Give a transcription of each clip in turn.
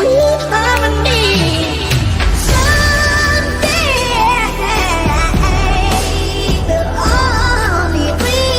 sweet harmony. Someday we'll all be free.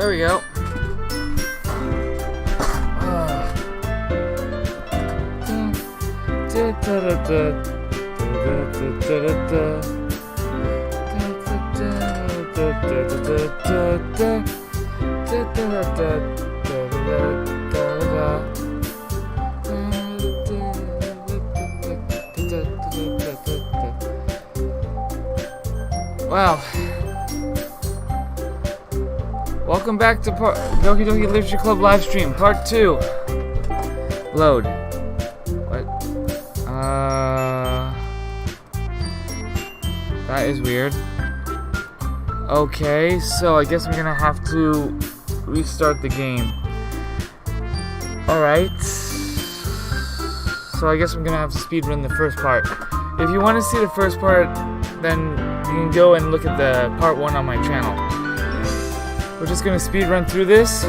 there we go. Wow. Welcome back to Doki Doki Literature Club livestream, part 2. Load. What? That is weird. Okay, so I guess I'm gonna have to restart the game. Alright. So I guess I'm gonna have to speedrun the first part. If you want to see the first part, then you can go and look at the part 1 on my channel. We're just gonna speedrun through this.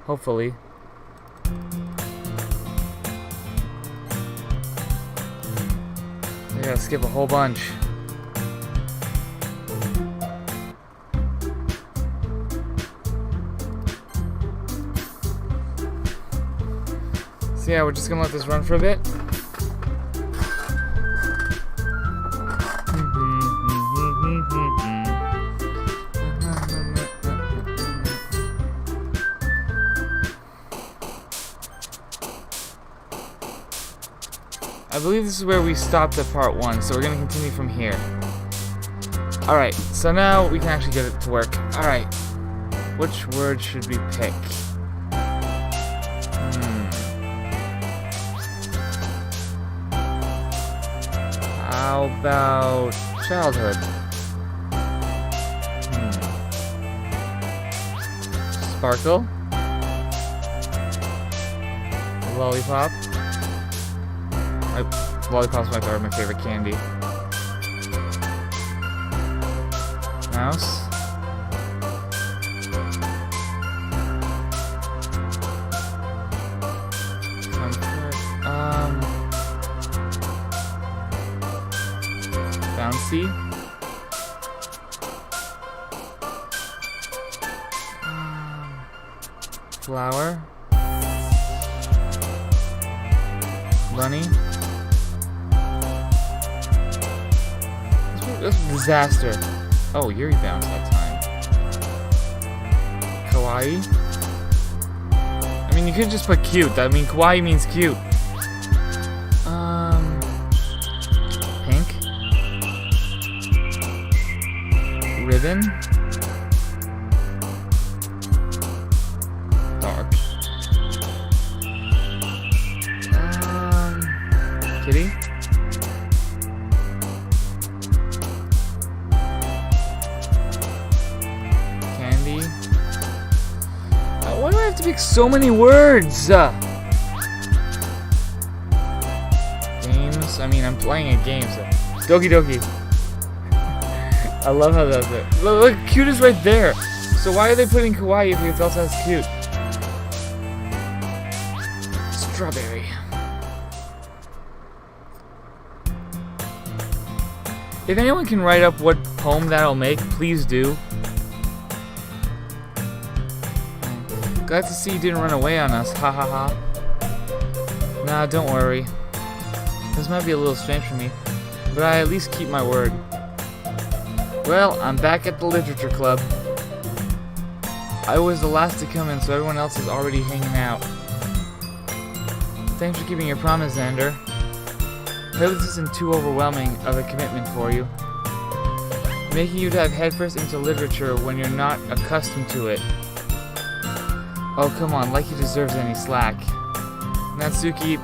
Hopefully. I gotta skip a whole bunch. So yeah, we're just gonna let this run for a bit. I believe this is where we stopped at part 1, so we're gonna continue from here. Alright, so now we can actually get it to work. Alright, which word should we pick? How about childhood? Sparkle? Lollipop? Lollipop's my favorite candy. Mouse? Bouncy? Flower? Bunny? That's a disaster. Oh, Yuri bounced that time. Kawaii? I mean, you could just put cute. I mean, kawaii means cute. Pink? Ribbon? Dark. Kitty? Candy? Why do I have to pick so many words? Games? I mean, I'm playing a game, so... Doki Doki. I love how that's it. Look, cute is right there. So why are they putting kawaii if it also has cute? Strawberry. If anyone can write up what poem that'll make, please do. Glad to see you didn't run away on us, ha ha ha. Nah, don't worry. This might be a little strange for me, but I at least keep my word. Well, I'm back at the literature club. I was the last to come in, so everyone else is already hanging out. Thanks for keeping your promise, Zander. I hope this isn't too overwhelming of a commitment for you. Making you dive headfirst into literature when you're not accustomed to it. Oh, come on, like he deserves any slack. Natsuki,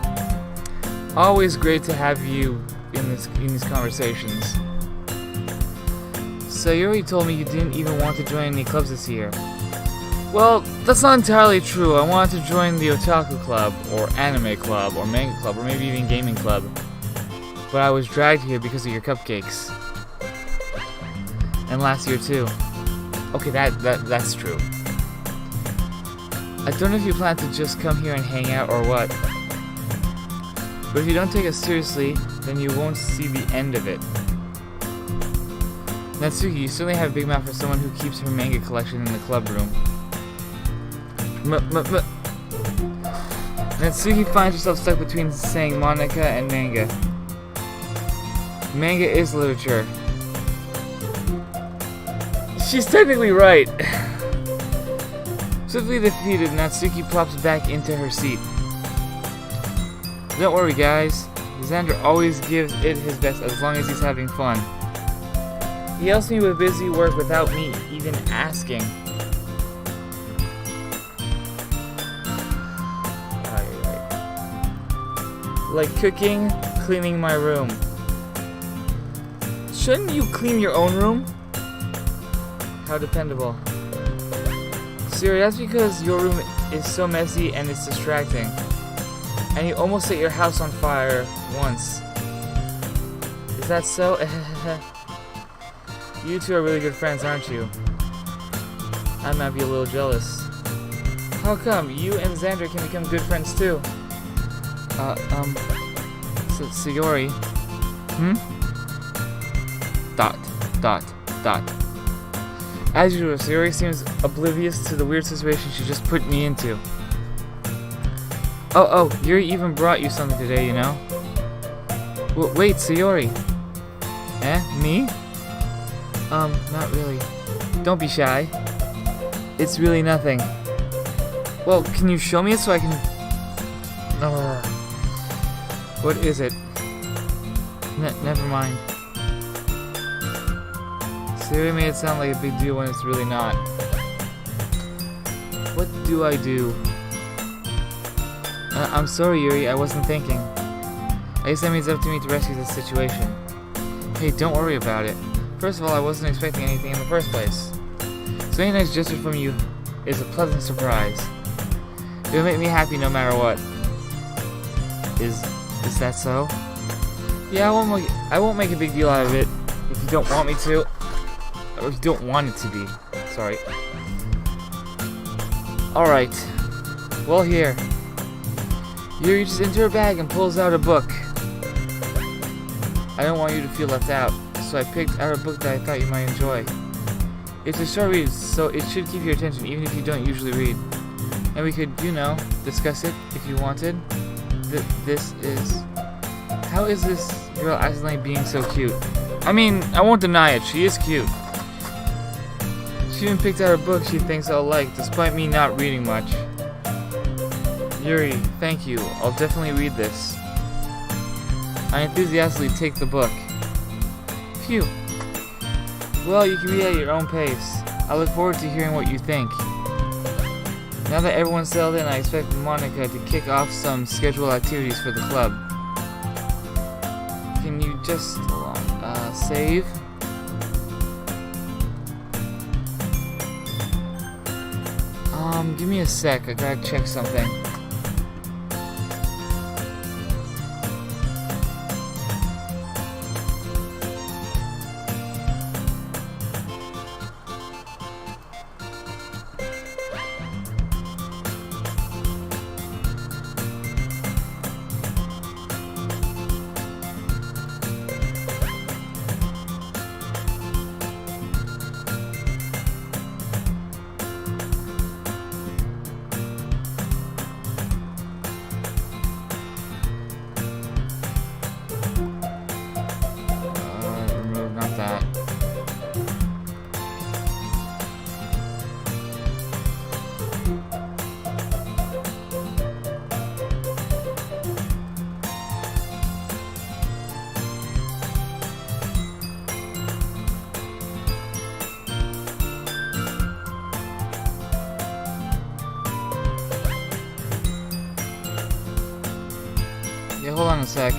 always great to have you in these conversations. So you already told me you didn't even want to join any clubs this year. Well, that's not entirely true. I wanted to join the otaku club, or anime club, or manga club, or maybe even gaming club. But I was dragged here because of your cupcakes. And last year too. Okay, that's true. I don't know if you plan to just come here and hang out or what. But if you don't take us seriously, then you won't see the end of it. Natsuki, you certainly have a big mouth for someone who keeps her manga collection in the club room. Natsuki finds herself stuck between saying Monica and manga. Manga is literature. She's technically right. Swiftly defeated, Natsuki plops back into her seat. Don't worry, guys. Zander always gives it his best as long as he's having fun. He helps me with busy work without me even asking. Like cooking, cleaning my room. Shouldn't you clean your own room? How dependable. Siri, that's because your room is so messy and it's distracting. And you almost set your house on fire once. Is that so? You two are really good friends, aren't you? I might be a little jealous. How come? You and Zander can become good friends too. Sayori. Dot. As usual, Sayori seems oblivious to the weird situation she just put me into. Oh, Yuri even brought you something today, you know? Wait, Sayori. Me? Not really. Don't be shy. It's really nothing. Well, can you show me it so I can... What is it? Never mind. Sayori made it sound like a big deal when it's really not. What do I do? I'm sorry, Yuri, I wasn't thinking. I guess that means it's up to me to rescue this situation. Hey, don't worry about it. First of all, I wasn't expecting anything in the first place. So any nice gesture from you is a pleasant surprise. It'll make me happy no matter what. Is that so? Yeah, I won't make a big deal out of it if you don't want me to. Or if you don't want it to be. Sorry. Alright. Well, here. Yuri reaches into her bag and pulls out a book. I don't want you to feel left out, so I picked out a book that I thought you might enjoy. It's a short read, so it should keep your attention even if you don't usually read. And we could, discuss it if you wanted. This is... How is this girl accidentally being so cute? I mean, I won't deny it, she is cute. She even picked out a book she thinks I'll like, despite me not reading much. Yuri, thank you. I'll definitely read this. I enthusiastically take the book. Phew. Well, you can read at your own pace. I look forward to hearing what you think. Now that everyone's settled in, I expect Monica to kick off some scheduled activities for the club. Can you just save? Give me a sec. I gotta check something. Yeah, hold on a sec.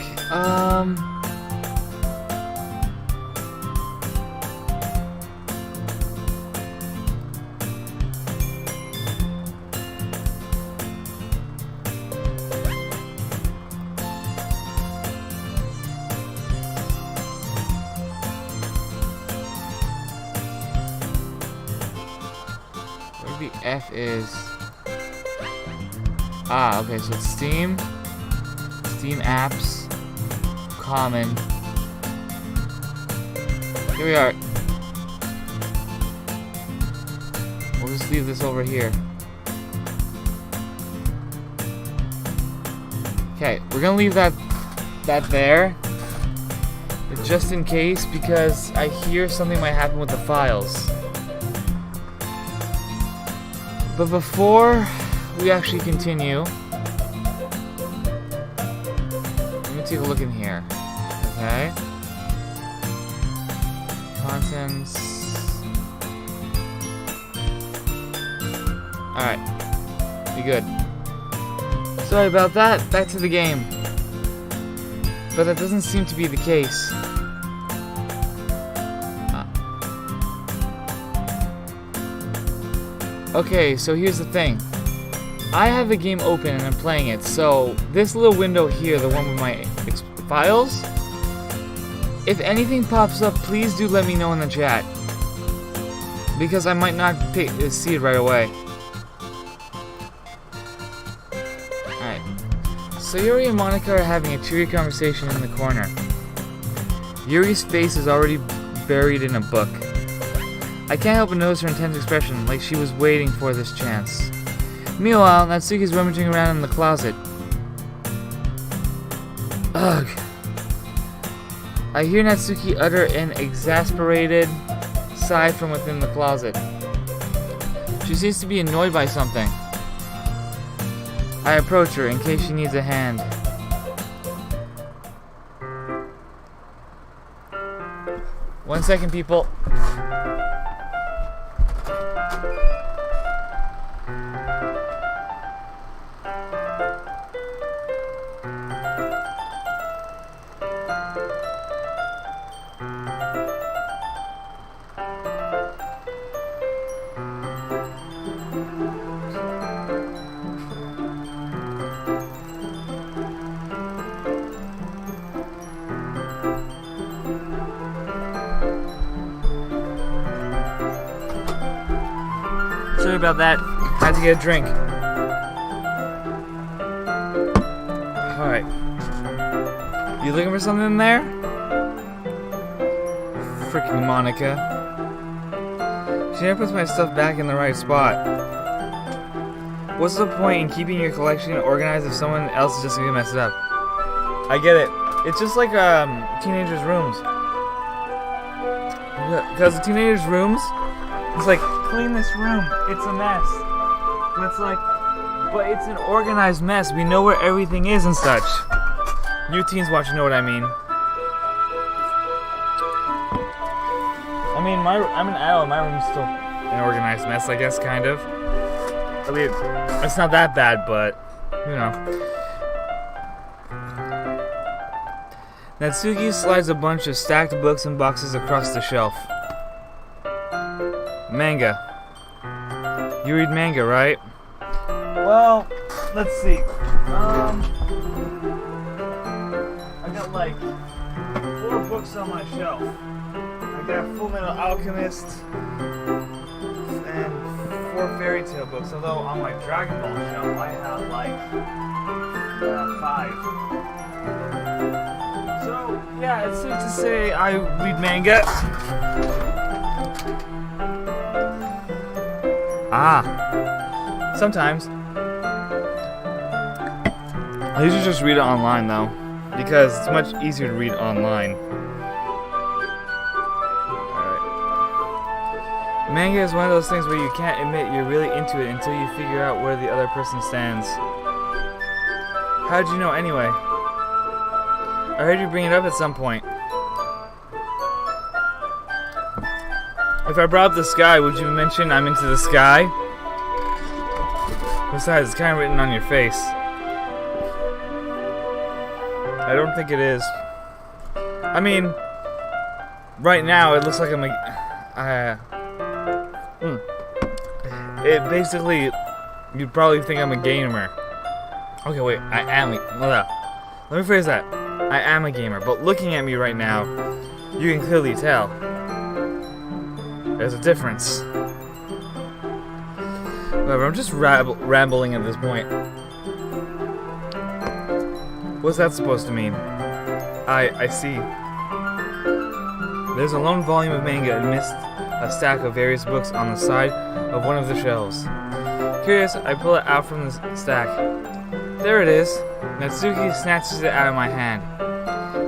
Where the F is... okay, so it's Steam apps, common. Here we are. We'll just leave this over here. Okay, we're gonna leave that there, just in case, because I hear something might happen with the files. But before we actually continue, let me take a look in here. Okay. Contents. Alright. Be good. Sorry about that. Back to the game. But that doesn't seem to be the case. Okay, so here's the thing. I have the game open and I'm playing it, so this little window here, the one with my files, if anything pops up, please do let me know in the chat. Because I might not see it right away. Alright. So Yuri and Monica are having a cheery conversation in the corner. Yuri's face is already buried in a book. I can't help but notice her intense expression, like she was waiting for this chance. Meanwhile, Natsuki's rummaging around in the closet. Ugh. I hear Natsuki utter an exasperated sigh from within the closet. She seems to be annoyed by something. I approach her in case she needs a hand. One second, people. Sorry about that. Had to get a drink. Alright. You looking for something in there? Freaking Monica. She never puts my stuff back in the right spot. What's the point in keeping your collection organized if someone else is just gonna mess it up? I get it. It's just like teenagers' rooms. Because the teenagers' rooms, it's like, clean this room. It's a mess. But it's like, but it's an organized mess. We know where everything is and such. You teens watching know what I mean. I mean, I'm an adult. My room's still an organized mess, I guess, kind of. I mean, it's not that bad, but you know. Natsuki slides a bunch of stacked books and boxes across the shelf. Manga. You read manga, right? Well, let's see. I got like 4 books on my shelf. I got Full Metal Alchemist and 4 fairy tale books. Although on my Dragon Ball shelf, I have like 5. So yeah, it's safe to say I read manga. Sometimes. I usually just read it online though, because it's much easier to read online. Alright. Manga is one of those things where you can't admit you're really into it until you figure out where the other person stands. How'd you know anyway? I heard you bring it up at some point. If I brought up the sky, would you mention I'm into the sky? Besides, it's kind of written on your face. I don't think it is. I mean, right now it looks like I'm it basically, you'd probably think I'm a gamer. Okay, wait, I am. Let me phrase that. I am a gamer, but looking at me right now, you can clearly tell. There's a difference. Whatever, I'm just rambling at this point. What's that supposed to mean? I see. There's a lone volume of manga a stack of various books on the side of one of the shelves. Curious, I pull it out from the stack. There it is. Natsuki snatches it out of my hand.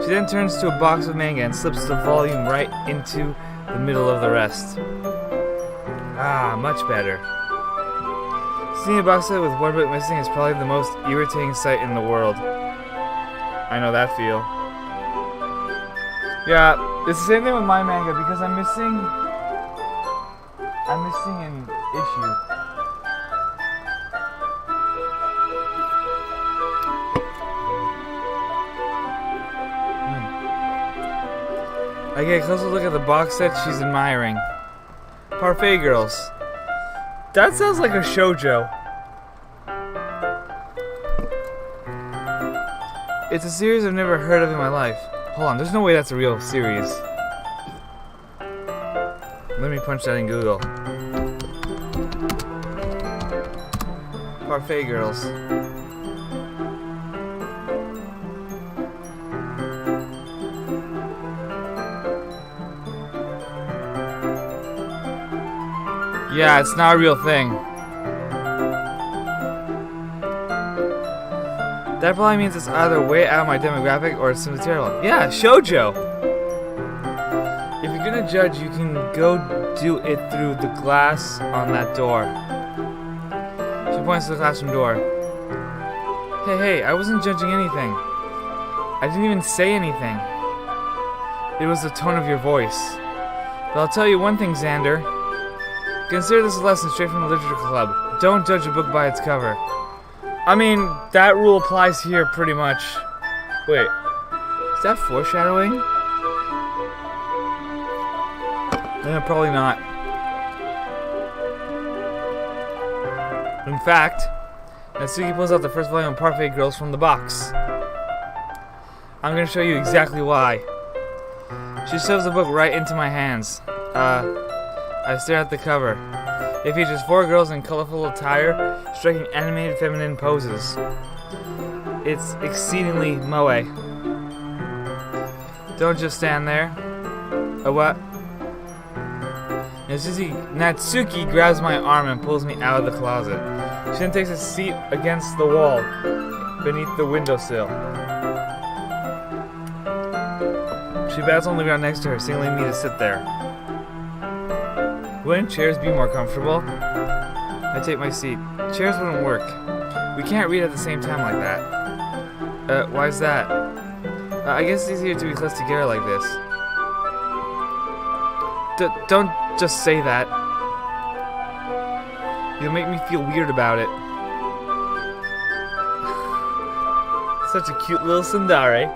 She then turns to a box of manga and slips the volume right into the middle of the rest. Ah, much better. Seeing a box set with one book missing is probably the most irritating sight in the world. I know that feel. Yeah, it's the same thing with my manga because I'm missing an issue. I get a closer look at the box set she's admiring. Parfait Girls. That sounds like a shoujo. It's a series I've never heard of in my life. Hold on, there's no way that's a real series. Let me punch that in Google. Parfait Girls. Yeah, it's not a real thing. That probably means it's either way out of my demographic or it's simply terrible. Yeah, shoujo! If you're gonna judge, you can go do it through the glass on that door. She points to the classroom door. Hey, I wasn't judging anything. I didn't even say anything. It was the tone of your voice. But I'll tell you one thing, Zander. Consider this a lesson straight from the literature club. Don't judge a book by its cover. I mean, that rule applies here pretty much. Wait, is that foreshadowing? Probably not. In fact, Natsuki pulls out the first volume of Parfait Girls from the box. I'm gonna show you exactly why. She shoves the book right into my hands. I stare at the cover. It features 4 girls in colorful attire, striking animated feminine poses. It's exceedingly moe. Don't just stand there. A what? Natsuki grabs my arm and pulls me out of the closet. She then takes a seat against the wall, beneath the windowsill. She bats on the ground next to her, signaling me to sit there. Wouldn't chairs be more comfortable? I take my seat. Chairs wouldn't work. We can't read at the same time like that. Why's that? I guess it's easier to be close together like this. Don't just say that. You'll make me feel weird about it. Such a cute little tsundere.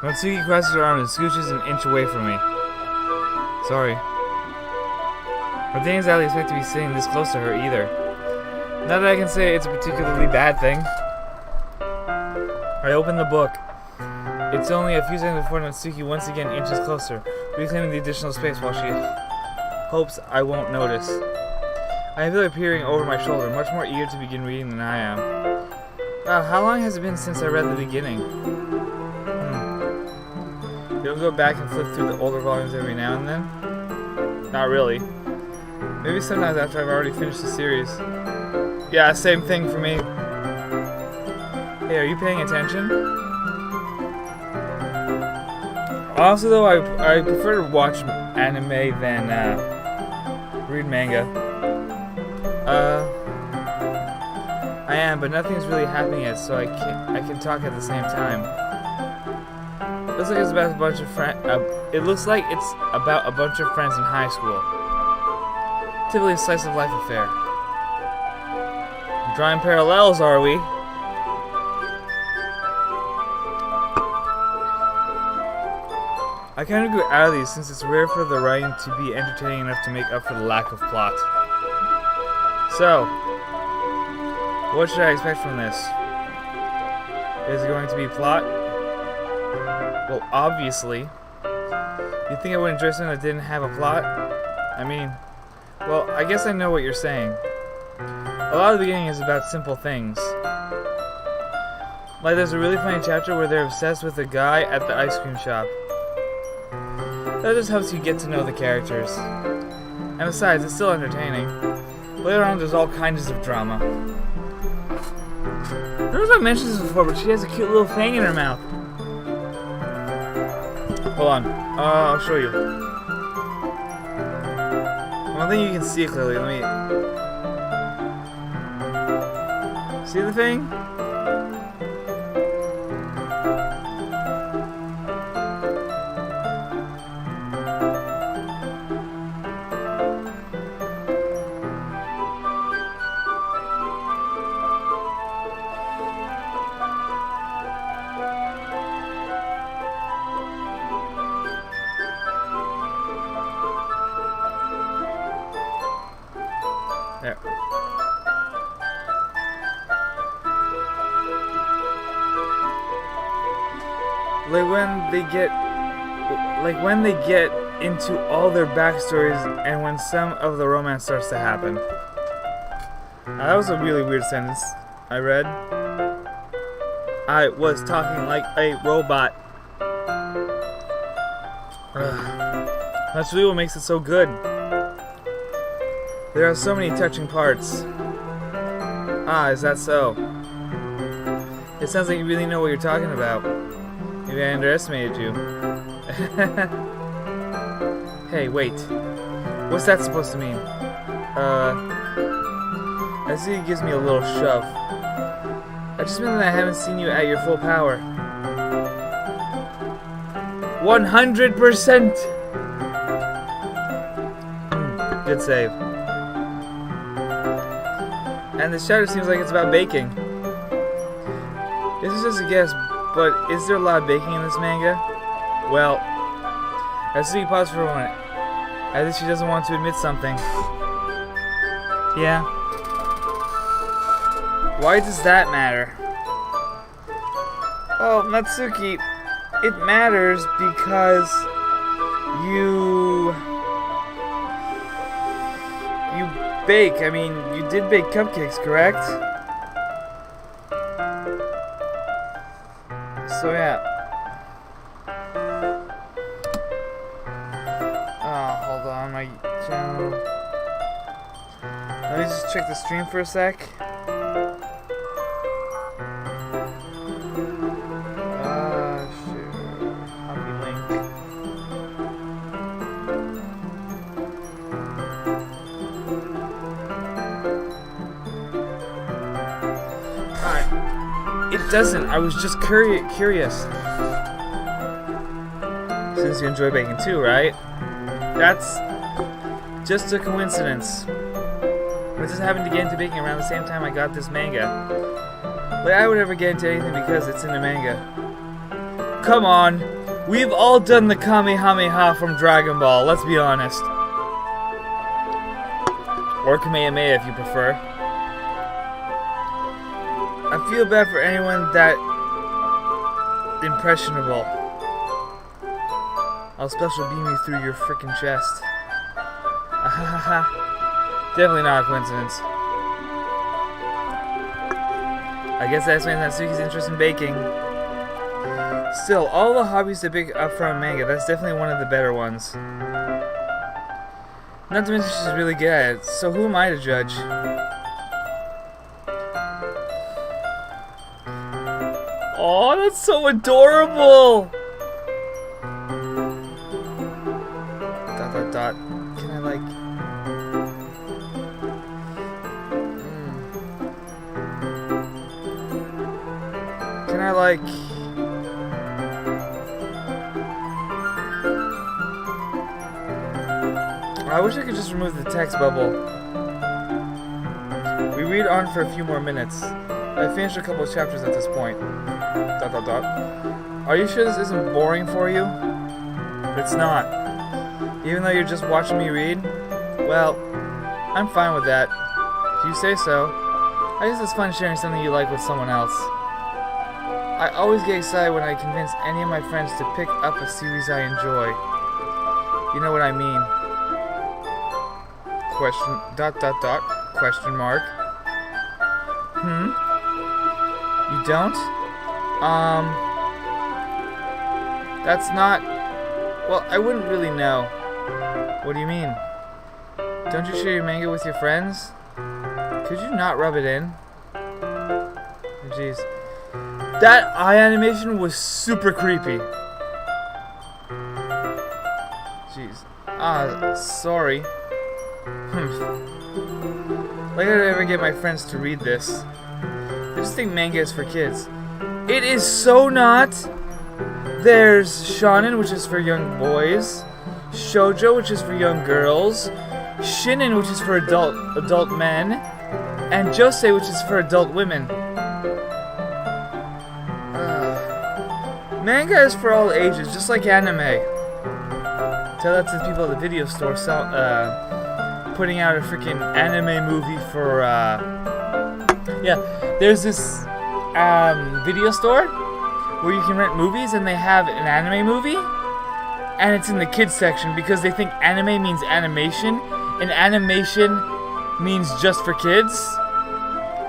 Natsuki crosses her arm and scooches an inch away from me. Sorry. I didn't exactly expect to be sitting this close to her either. Not that I can say it's a particularly bad thing. I open the book. It's only a few seconds before Natsuki once again inches closer, reclaiming the additional space while she hopes I won't notice. I feel her peering over my shoulder, much more eager to begin reading than I am. How long has it been since I read the beginning? You'll go back and flip through the older volumes every now and then? Not really. Maybe sometimes after I've already finished the series. Yeah, same thing for me. Hey, are you paying attention? Also, though, I prefer to watch anime than read manga. I am, but nothing's really happening yet, so I can talk at the same time. Looks like it's about a bunch of friends. It looks like it's about a bunch of friends in high school. Typically a slice of life affair. Drawing parallels, are we? I kind of grew out of these since it's rare for the writing to be entertaining enough to make up for the lack of plot. So, what should I expect from this? Is it going to be plot? Well, obviously. You think I would enjoy something that didn't have a plot? I mean, well, I guess I know what you're saying. A lot of the beginning is about simple things. Like there's a really funny chapter where they're obsessed with a guy at the ice cream shop. That just helps you get to know the characters. And besides, it's still entertaining. Later on, there's all kinds of drama. I don't know if I mentioned this before, but she has a cute little fang in her mouth. Hold on. I'll show you. I don't think you can see it clearly. Let me... See the thing? There. When they get into all their backstories and when some of the romance starts to happen. That was a really weird sentence I read. I was talking like a robot. That's really what makes it so good. There are so many touching parts. Ah, is that so? It sounds like you really know what you're talking about. Maybe I underestimated you. Hey, wait. What's that supposed to mean? I see it gives me a little shove. I just meant that I haven't seen you at your full power. 100%! Good save. And the shadow seems like it's about baking. This is just a guess, but is there a lot of baking in this manga? Well, Asuki paused for a moment, as if she doesn't want to admit something. Yeah. Why does that matter? Oh, Natsuki, it matters because you bake. I mean, you did bake cupcakes, correct? So yeah. Hold on, my channel. Let me just check the stream for a sec. Shoot. Copy link. Alright. It doesn't. I was just curious. Since you enjoy baking too, right? That's just a coincidence. I just happened to get into baking around the same time I got this manga. But I would never get into anything because it's in the manga. Come on. We've all done the Kamehameha from Dragon Ball, let's be honest. Or Kamehameha if you prefer. I feel bad for anyone that impressionable. I'll special beam you through your freaking chest. Ahahaha. Definitely not a coincidence. I guess that explains Natsuki's interest in baking. Still, all the hobbies to pick up from a manga, that's definitely one of the better ones. Not to mention she's really good at it, so who am I to judge? Oh, that's so adorable! Dot. Can I like... Can I like... I wish I could just remove the text bubble. We read on for a few more minutes. I finished a couple of chapters at this point. Dot. Are you sure this isn't boring for you? It's not. Even though you're just watching me read? Well, I'm fine with that. If you say so. I guess it's fun sharing something you like with someone else. I always get excited when I convince any of my friends to pick up a series I enjoy. You know what I mean. Question... Question mark. You don't? That's not... Well, I wouldn't really know. What do you mean? Don't you share your manga with your friends? Could you not rub it in? Oh, jeez. That eye animation was super creepy. Jeez. Sorry. Like I ever get my friends to read this. I just think manga is for kids. It is so not. There's shonen, which is for young boys. Shoujo, which is for young girls. Shinen, which is for adult men. And josei, which is for adult women. Manga is for all ages, just like anime. Tell that to the people at the video store putting out a freaking anime movie for, yeah, there's this video store where you can rent movies and they have an anime movie and it's in the kids section because they think anime means animation and animation means just for kids.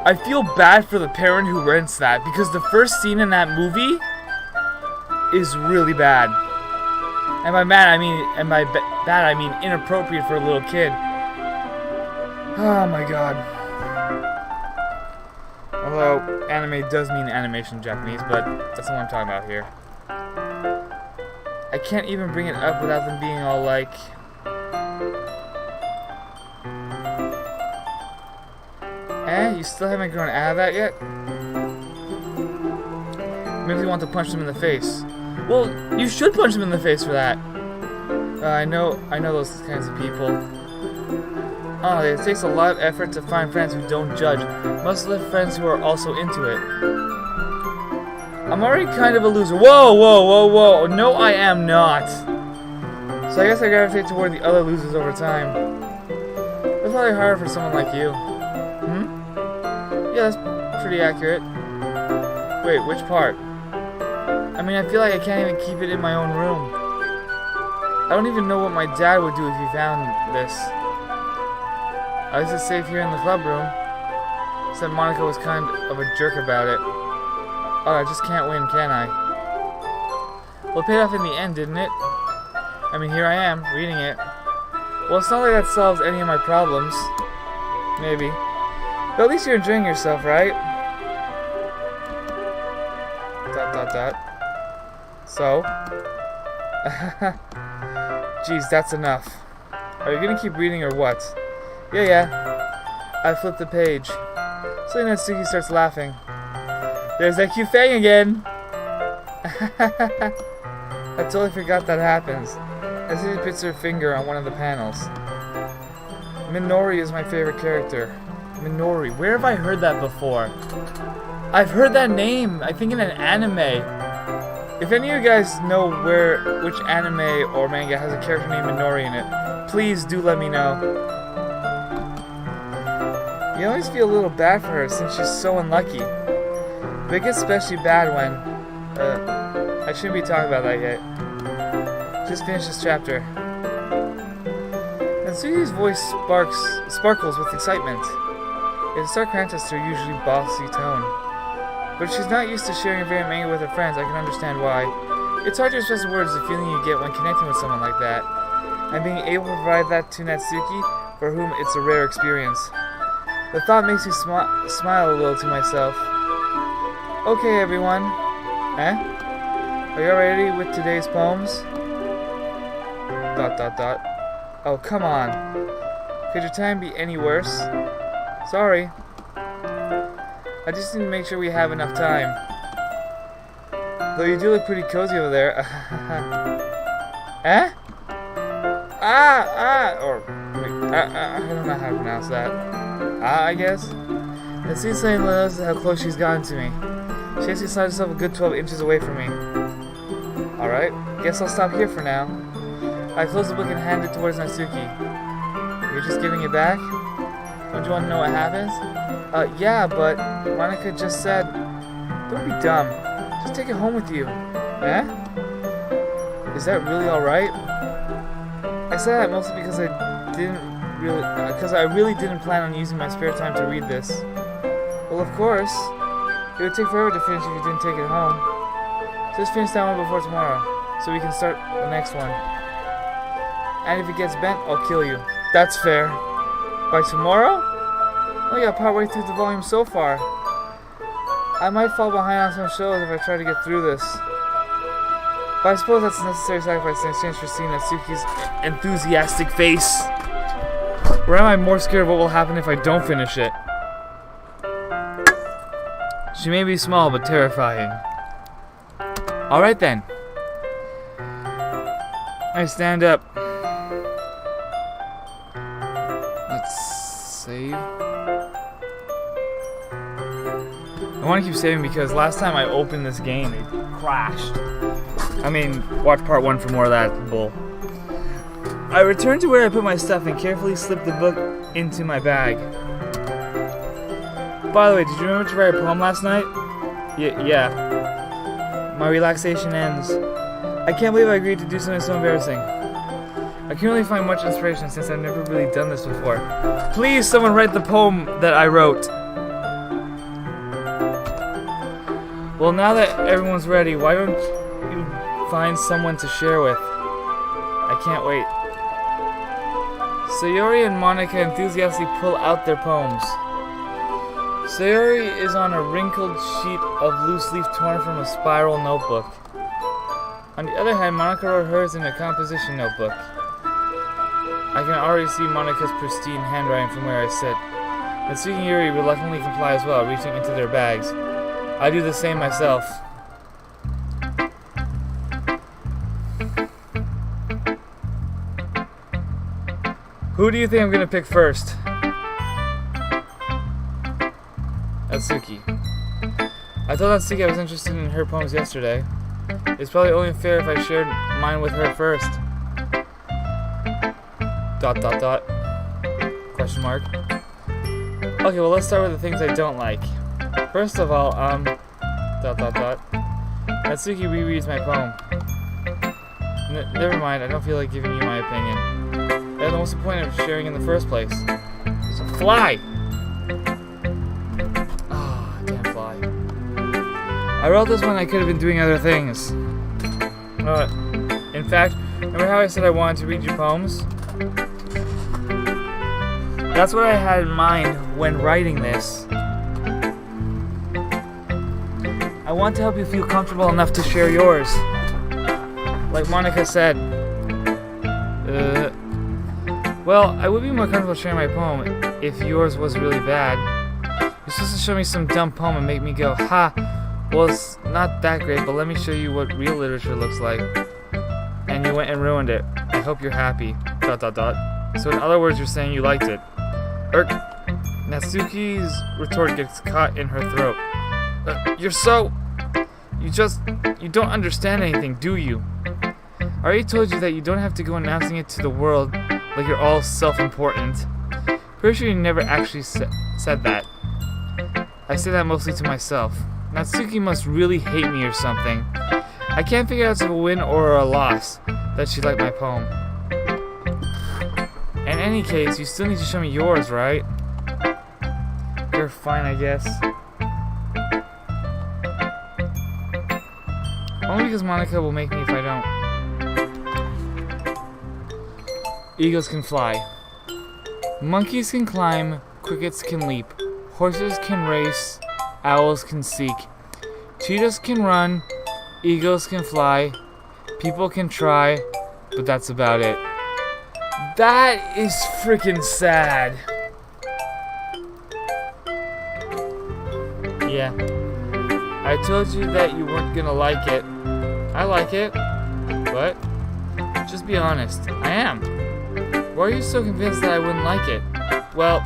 I feel bad for the parent who rents that because the first scene in that movie is really bad. And by bad I mean inappropriate for a little kid. Oh my god. Although anime does mean animation in Japanese, but that's not what I'm talking about here. I can't even bring it up without them being all like, you still haven't grown out of that yet? Maybe you want to punch them in the face. Well, you should punch them in the face for that. I know those kinds of people. Oh, it takes a lot of effort to find friends who don't judge. Must live friends who are also into it. I'm already kind of a loser. Whoa, whoa, whoa, whoa. No, I am not. So I guess I gravitate toward the other losers over time. That's probably hard for someone like you. Yeah, that's pretty accurate. Wait, which part? I mean, I feel like I can't even keep it in my own room. I don't even know what my dad would do if he found this. At least it's safe here in the club room. Except Monica was kind of a jerk about it. Oh, I just can't win, can I? Well, it paid off in the end, didn't it? I mean, here I am, reading it. Well, it's not like that solves any of my problems. Maybe. But at least you're enjoying yourself, right? ... So? Jeez, that's enough. Are you gonna keep reading or what? Yeah. I flipped the page. So Natsuki starts laughing. There's that cute fang again! I totally forgot that happens. Natsuki puts her finger on one of the panels. Minori is my favorite character. Minori. Where have I heard that before? I've heard that name, I think in an anime. If any of you guys know which anime or manga has a character named Minori in it, please do let me know. You always feel a little bad for her since she's so unlucky. But it gets especially bad when... I shouldn't be talking about that yet. Just finish this chapter. Natsuki's voice sparkles with excitement. It's a stark contrast to her usually bossy tone. But if she's not used to sharing a favorite manga with her friends, I can understand why. It's hard to express in words the feeling you get when connecting with someone like that. And being able to provide that to Natsuki, for whom it's a rare experience. The thought makes me smile a little to myself. Okay, everyone. Are you all ready with today's poems? ... Oh, come on. Could your time be any worse? Sorry. I just need to make sure we have enough time. Though you do look pretty cozy over there. Or, wait, I don't know how to pronounce that. I guess. Let's see something knows how close she's gotten to me. She actually slid herself a good 12 inches away from me. Alright, guess I'll stop here for now. I close the book and hand it towards Natsuki. You're just giving it back? Don't you want to know what happens? Yeah, but Monica just said... Don't be dumb. Just take it home with you. Is that really alright? I said that mostly because I really didn't plan on using my spare time to read this. Well, of course. It would take forever to finish if you didn't take it home. Just finish that one before tomorrow. so we can start the next one. And if it gets bent, I'll kill you. That's fair. By tomorrow? I only got partway through the volume so far. I might fall behind on some shows if I try to get through this. But I suppose that's a necessary sacrifice in exchange for seeing Natsuki's enthusiastic face. Or am I more scared of what will happen if I don't finish it? She may be small, but terrifying. Alright then. I stand up. Let's save. I want to keep saving because last time I opened this game, it crashed. I mean, watch part 1 for more of that bull. I returned to where I put my stuff and carefully slipped the book into my bag. By the way, did you remember to write a poem last night? Yeah. My relaxation ends. I can't believe I agreed to do something so embarrassing. I can't really find much inspiration since I've never really done this before. Please, someone write the poem that I wrote. Well, now that everyone's ready, why don't you find someone to share with? I can't wait. Sayori and Monica enthusiastically pull out their poems. Sayori is on a wrinkled sheet of loose leaf torn from a spiral notebook. On the other hand, Monica wrote hers in a composition notebook. I can already see Monica's pristine handwriting from where I sit. Natsuki and Yuri reluctantly comply as well, reaching into their bags. I do the same myself. Who do you think I'm gonna pick first? Natsuki. I told Natsuki I was interested in her poems yesterday. It's probably only fair if I shared mine with her first. ... Question mark. Okay, well let's start with the things I don't like. First of all, ... Natsuki rereads my poem. Never mind, I don't feel like giving you my opinion. Then what's the point of sharing in the first place? It's a fly! Ah, damn fly. I wrote this when I could have been doing other things. In fact, remember how I said I wanted to read your poems? That's what I had in mind when writing this. I want to help you feel comfortable enough to share yours. Like Monica said. Well, I would be more comfortable sharing my poem if yours was really bad. You're supposed to show me some dumb poem and make me go, ha, well it's not that great, but let me show you what real literature looks like. And you went and ruined it. I hope you're happy. ... So in other words, you're saying you liked it. Natsuki's retort gets caught in her throat. You don't understand anything, do you? I already told you that you don't have to go announcing it to the world like you're all self-important. Pretty sure you never actually said that. I say that mostly to myself. Natsuki must really hate me or something. I can't figure out if it's a win or a loss that she liked my poem. In any case, you still need to show me yours, right? You're fine, I guess. Only because Monica will make me if I don't. Eagles can fly. Monkeys can climb. Crickets can leap. Horses can race. Owls can seek. Cheetahs can run. Eagles can fly. People can try. But that's about it. That is freaking sad. Yeah. I told you that you weren't gonna like it. I like it. But just be honest. I am. Why are you so convinced that I wouldn't like it? Well,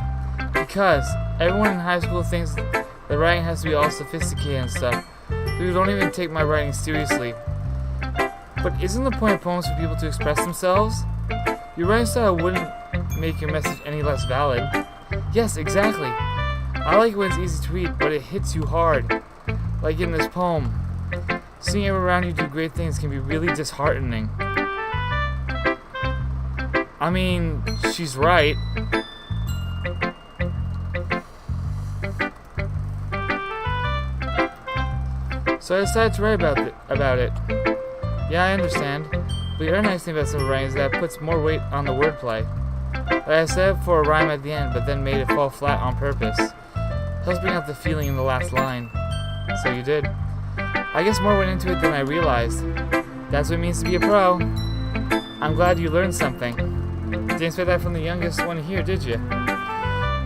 because everyone in high school thinks that writing has to be all sophisticated and stuff. People don't even take my writing seriously. But isn't the point of poems for people to express themselves? Your writing style wouldn't make your message any less valid. Yes, exactly. I like it when it's easy to read, but it hits you hard. Like in this poem. Seeing everyone around you do great things can be really disheartening. I mean, she's right. So I decided to write about it. Yeah, I understand. But the other nice thing about simple writing is that it puts more weight on the wordplay. Like I set up for a rhyme at the end, but then made it fall flat on purpose. Helps bring out the feeling in the last line. So you did. I guess more went into it than I realized. That's what it means to be a pro. I'm glad you learned something. Didn't expect that from the youngest one here, did you?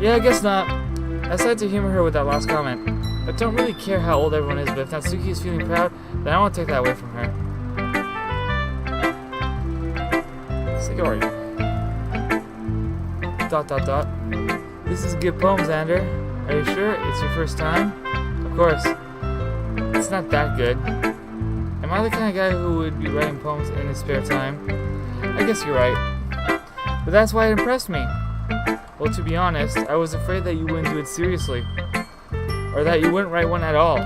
Yeah, I guess not. I decided to humor her with that last comment. I don't really care how old everyone is, but if Natsuki is feeling proud, then I won't take that away from her. Sayori. ... This is a good poem, Zander. Are you sure? It's your first time? Of course. It's not that good. Am I the kind of guy who would be writing poems in his spare time? I guess you're right. But that's why it impressed me. Well, to be honest, I was afraid that you wouldn't do it seriously. Or that you wouldn't write one at all.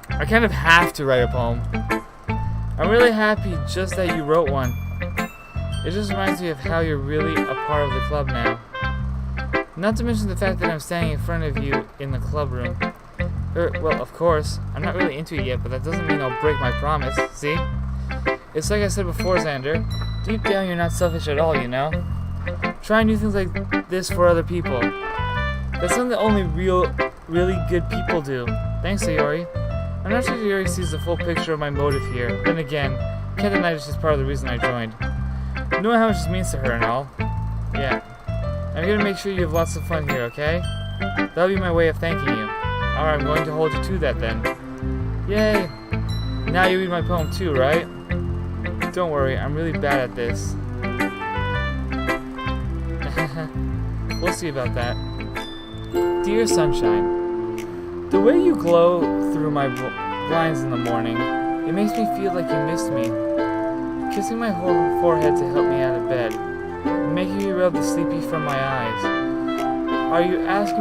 I kind of have to write a poem. I'm really happy just that you wrote one. It just reminds me of how you're really a part of the club now. Not to mention the fact that I'm standing in front of you in the club room. Well, of course, I'm not really into it yet, but that doesn't mean I'll break my promise, see? It's like I said before, Zander. Deep down, you're not selfish at all, you know? Try new things like this for other people. That's something that only really good people do. Thanks, Sayori. I'm not sure Sayori sees the full picture of my motive here. Then again, Ken and I is just part of the reason I joined. Knowing how much this means to her and all. Yeah. I'm gonna make sure you have lots of fun here, okay? That'll be my way of thanking you. Alright, I'm going to hold you to that then. Yay! Now you read my poem too, right? Don't worry, I'm really bad at this. We'll see about that. Dear Sunshine, the way you glow through my blinds in the morning, it makes me feel like you missed me. Kissing my whole forehead to help me out of bed, making me rub the sleepy from my eyes. Are you asking me